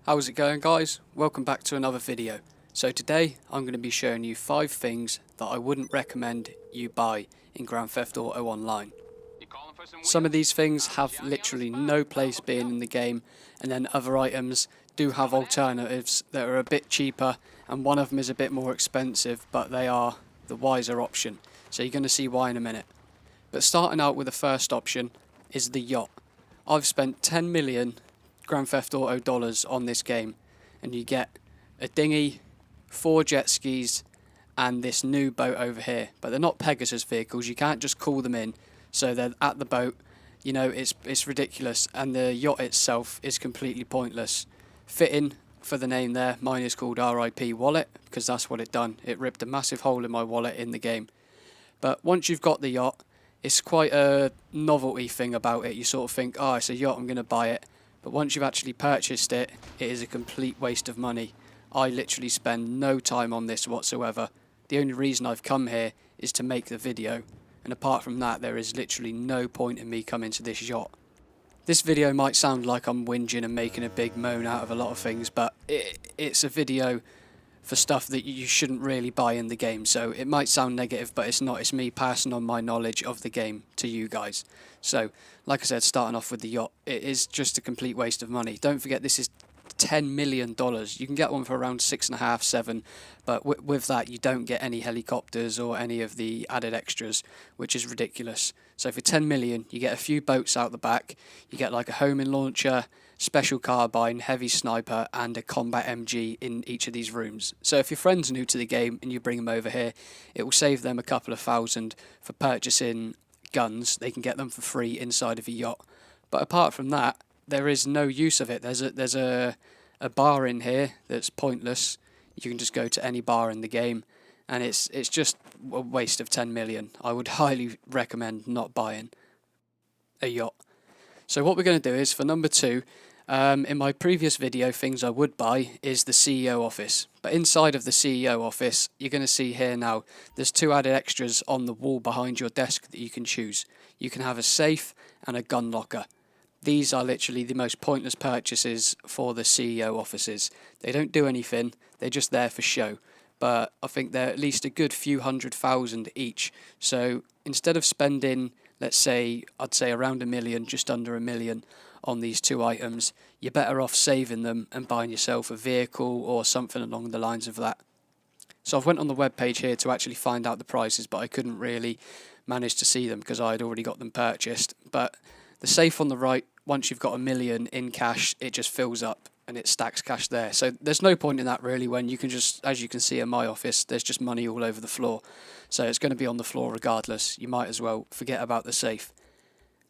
How's it going, guys? Welcome back to another video. So today I'm going to be showing you 5 things that I wouldn't recommend you buy in Grand Theft Auto Online. Some of these things have literally no place being in the game, and then other items do have alternatives that are a bit cheaper, and one of them is a bit more expensive, but they are the wiser option. So you're going to see why in a minute. But starting out with the first option is the Yacht. I've spent 10 million Grand Theft Auto dollars on this game, and you get a dinghy, 4 jet skis, and this new boat over here. But they're not Pegasus vehicles, you can't just call them in, so they're at the boat. You know, it's ridiculous, and the yacht itself is completely pointless. Fitting for the name there, mine is called RIP Wallet, because that's what it done. It ripped a massive hole in my wallet in the game. But once you've got the yacht, it's quite a novelty thing about it. You sort of think, oh, it's a yacht, I'm going to buy it. But once you've actually purchased it, it is a complete waste of money. I literally spend no time on this whatsoever. The only reason I've come here is to make the video, and apart from that, there is literally no point in me coming to this yacht. This video might sound like I'm whinging and making a big moan out of a lot of things, but it's a video for stuff that you shouldn't really buy in the game, so it might sound negative, but it's not. It's me passing on my knowledge of the game to you guys. So, like I said, starting off with the yacht, it is just a complete waste of money. Don't forget, this is $10 million. You can get one for around 6.5, 7, but with that you don't get any helicopters or any of the added extras, which is ridiculous. So for 10 million you get a few boats out the back, you get like a homing launcher, special carbine, heavy sniper, and a combat MG in each of these rooms. So if your friend's new to the game and you bring them over here, it will save them a couple of thousand for purchasing guns. They can get them for free inside of a yacht. But apart from that, there is no use of it. There's a bar in here that's pointless. You can just go to any bar in the game, and it's just a waste of 10 million. I would highly recommend not buying a yacht. So what we're going to do is, for number 2, in my previous video, things I would buy is the CEO office. But inside of the CEO office, you're going to see here now, there's 2 added extras on the wall behind your desk that you can choose. You can have a safe and a gun locker. These are literally the most pointless purchases for the CEO offices. They don't do anything, they're just there for show. But I think they're at least a good few $100,000 each. So instead of spending, let's say, I'd say around $1 million, just under $1 million on these 2 items, you're better off saving them and buying yourself a vehicle or something along the lines of that. So I've went on the webpage here to actually find out the prices, but I couldn't really manage to see them because I had already got them purchased. But the safe on the right, once you've got $1 million in cash, it just fills up and it stacks cash there. So there's no point in that really, when you can just, as you can see in my office, there's just money all over the floor. So it's going to be on the floor regardless. You might as well forget about the safe.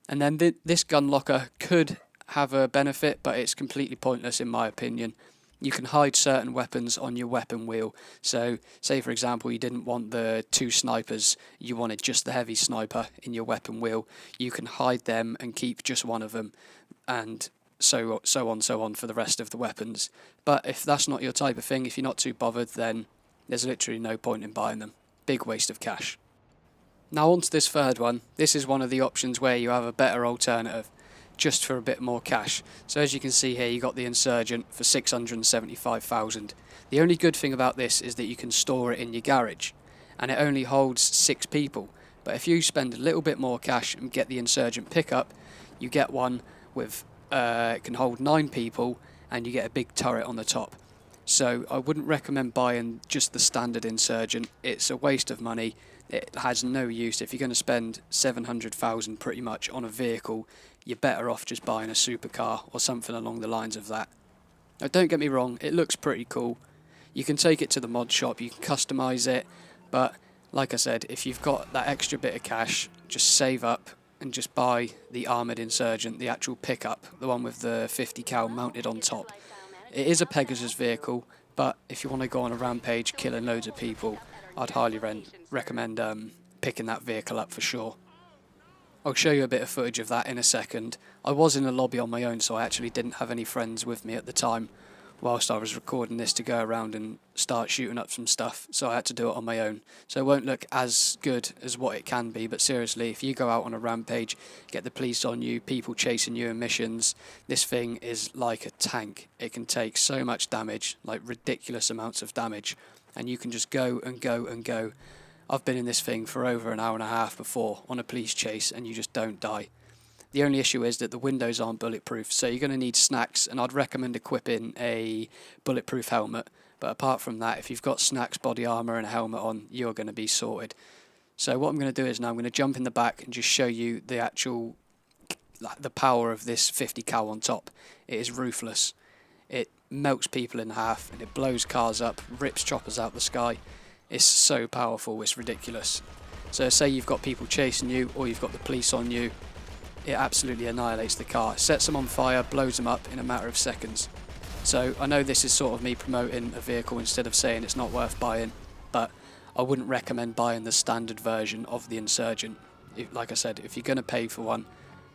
And then this gun locker could have a benefit, but it's completely pointless in my opinion. You can hide certain weapons on your weapon wheel. So say for example you didn't want the 2 snipers, you wanted just the heavy sniper in your weapon wheel. You can hide them and keep just one of them, and so on for the rest of the weapons. But if that's not your type of thing, if you're not too bothered, then there's literally no point in buying them. Big waste of cash. Now on to this third one. This is one of the options where you have a better alternative, just for a bit more cash. So as you can see here, you got the Insurgent for 675,000. The only good thing about this is that you can store it in your garage, and it only holds 6 people. But if you spend a little bit more cash and get the Insurgent pickup, you get one with it can hold 9 people, and you get a big turret on the top. So I wouldn't recommend buying just the standard Insurgent. It's a waste of money. It has no use. If you're going to spend 700,000 pretty much on a vehicle, you're better off just buying a supercar or something along the lines of that. Now don't get me wrong, it looks pretty cool. You can take it to the mod shop, you can customise it, but like I said, if you've got that extra bit of cash, just save up and just buy the armoured Insurgent, the actual pickup, the one with the 50 cal mounted on top. It is a Pegasus vehicle, but if you want to go on a rampage killing loads of people, I'd highly recommend picking that vehicle up for sure. I'll show you a bit of footage of that in a second. I was in a lobby on my own, so I actually didn't have any friends with me at the time. whilst I was recording this to go around and start shooting up some stuff, so I had to do it on my own. So it won't look as good as what it can be, but seriously, if you go out on a rampage, get the police on you, people chasing you in missions, this thing is like a tank. It can take so much damage, like ridiculous amounts of damage, and you can just go and go and go. I've been in this thing for over an hour and a half before on a police chase, and you just don't die. The only issue is that the windows aren't bulletproof, so you're going to need snacks, and I'd recommend equipping a bulletproof helmet. But apart from that, if you've got snacks, body armour and a helmet on, you're going to be sorted. So what I'm going to do is now I'm going to jump in the back and just show you the actual, the power of this 50 cal on top. It is ruthless. It melts people in half, and it blows cars up, rips choppers out the sky. It's so powerful, it's ridiculous. So say you've got people chasing you, or you've got the police on you, it absolutely annihilates the car, sets them on fire, blows them up in a matter of seconds. So I know this is sort of me promoting a vehicle instead of saying it's not worth buying, but I wouldn't recommend buying the standard version of the Insurgent. Like I said, if you're going to pay for one,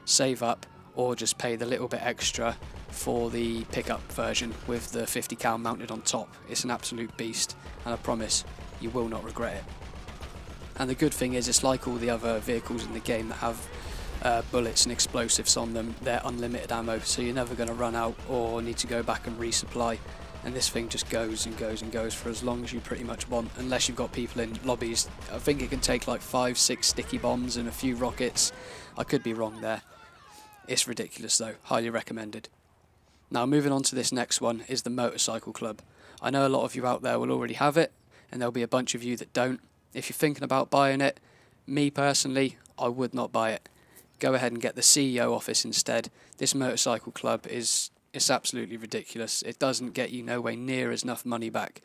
save up, or just pay the little bit extra for the pickup version with the 50 cal mounted on top. It's an absolute beast, and I promise you will not regret it. And the good thing is, it's like all the other vehicles in the game that have bullets and explosives on them. They're unlimited ammo, so you're never going to run out or need to go back and resupply, and this thing just goes and goes and goes for as long as you pretty much want, unless you've got people in lobbies. I think it can take like 5-6 sticky bombs and a few rockets. I could be wrong there. It's ridiculous though, highly recommended. Now moving on to this next one is the Motorcycle Club. I know a lot of you out there will already have it, and there'll be a bunch of you that don't. If you're thinking about buying it, me personally, I would not buy it. Go ahead and get the CEO office instead. This Motorcycle Club it's absolutely ridiculous. It doesn't get you nowhere near as enough money back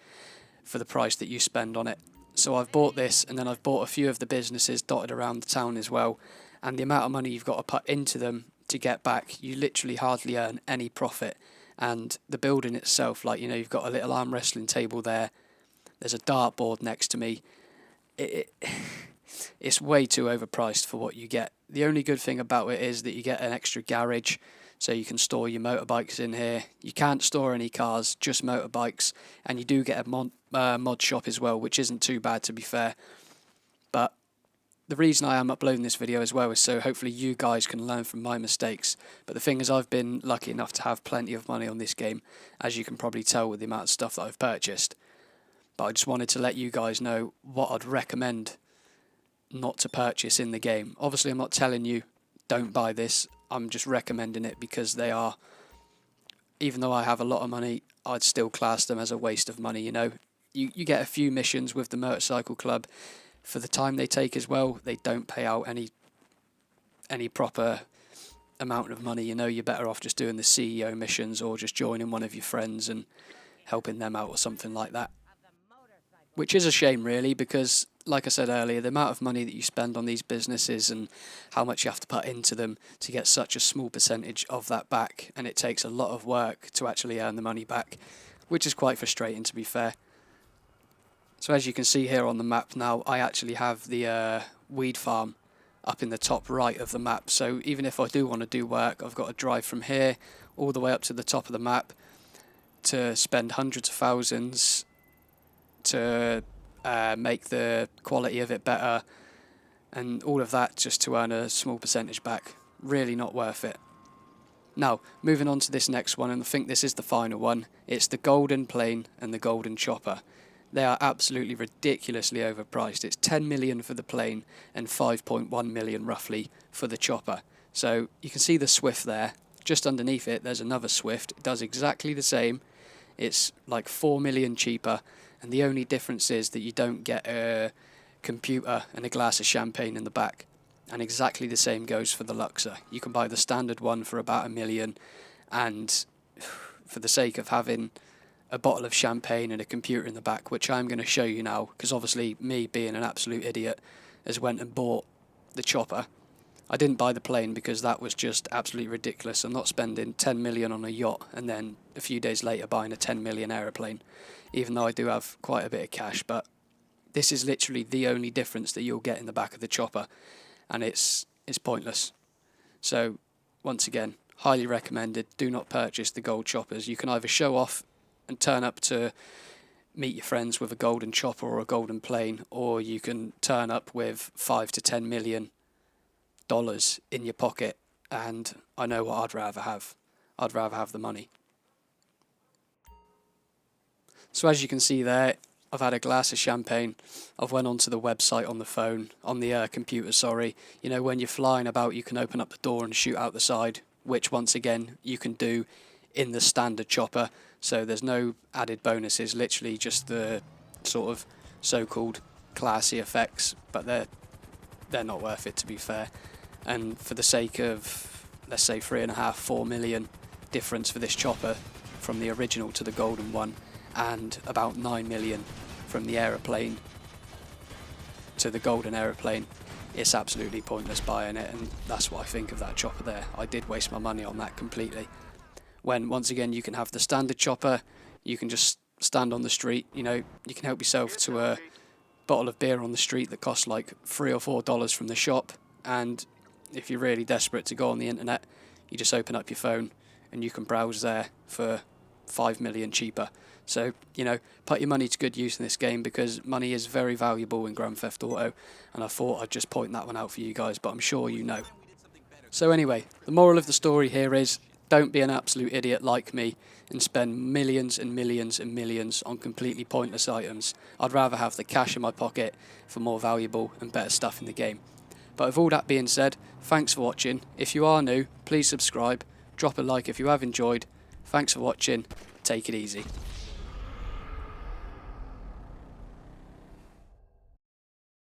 for the price that you spend on it. So I've bought this, and then I've bought a few of the businesses dotted around the town as well, and the amount of money you've got to put into them to get back, you literally hardly earn any profit. And the building itself, like, you know, you've got a little arm wrestling table there, there's a dartboard next to me. It's way too overpriced for what you get. The only good thing about it is that you get an extra garage, so you can store your motorbikes in here. You can't store any cars, just motorbikes, and you do get a mod shop as well, which isn't too bad, to be fair. But the reason I am uploading this video as well is so hopefully you guys can learn from my mistakes. But the thing is, I've been lucky enough to have plenty of money on this game, as you can probably tell with the amount of stuff that I've purchased. But I just wanted to let you guys know what I'd recommend not to purchase in the game. Obviously, I'm not telling you don't buy this. I'm just recommending it because they are, even though I have a lot of money, I'd still class them as a waste of money. You know, you get a few missions with the Motorcycle Club. For the time they take as well, they don't pay out any proper amount of money. You know, you're better off just doing the CEO missions or just joining one of your friends and helping them out or something like that. Which is a shame, really, because like I said earlier, the amount of money that you spend on these businesses and how much you have to put into them to get such a small percentage of that back, and it takes a lot of work to actually earn the money back, which is quite frustrating, to be fair. So as you can see here on the map now, I actually have the weed farm up in the top right of the map, so even if I do want to do work, I've got to drive from here all the way up to the top of the map to spend hundreds of thousands to make the quality of it better, and all of that just to earn a small percentage back. Really not worth it. Now, moving on to this next one, and I think this is the final one, it's the Golden Plane and the Golden Chopper. They are absolutely ridiculously overpriced. It's 10 million for the plane and 5.1 million roughly for the chopper. So you can see the Swift there. Just underneath it, there's another Swift. It does exactly the same. It's like 4 million cheaper, and the only difference is that you don't get a computer and a glass of champagne in the back. And exactly the same goes for the Luxor. You can buy the standard one for about 1 million, and for the sake of having a bottle of champagne and a computer in the back, which I'm going to show you now, because obviously me being an absolute idiot has went and bought the chopper. I didn't buy the plane because that was just absolutely ridiculous. I'm not spending 10 million on a yacht and then a few days later buying a 10 million aeroplane, even though I do have quite a bit of cash. But this is literally the only difference that you'll get in the back of the chopper, and it's pointless. So once again, highly recommended. Do not purchase the gold choppers. You can either show off and turn up to meet your friends with a golden chopper or a golden plane, or you can turn up with $5 to $10 million in your pocket. And I know what I'd rather have. I'd rather have the money. So as you can see there, I've had a glass of champagne. I've went onto the website on the phone, on the computer, sorry. You know, when you're flying about, you can open up the door and shoot out the side, which once again, you can do in the standard chopper. So there's no added bonuses, literally just the sort of so-called classy effects, but they're not worth it, to be fair. And for the sake of, let's say, 3.5–4 million difference for this chopper from the original to the golden one, and about 9 million from the aeroplane to the golden aeroplane, it's absolutely pointless buying it. And that's what I think of that chopper there. I did waste my money on that completely. When once again you can have the standard chopper, you can just stand on the street, you know, you can help yourself to a bottle of beer on the street that costs like $3 or $4 from the shop, and if you're really desperate to go on the internet, you just open up your phone and you can browse there for 5 million cheaper. So, you know, put your money to good use in this game, because money is very valuable in Grand Theft Auto, and I thought I'd just point that one out for you guys, but I'm sure you know. So anyway, the moral of the story here is, don't be an absolute idiot like me and spend millions and millions and millions on completely pointless items. I'd rather have the cash in my pocket for more valuable and better stuff in the game. But with all that being said, thanks for watching. If you are new, please subscribe, drop a like if you have enjoyed. Thanks for watching, take it easy.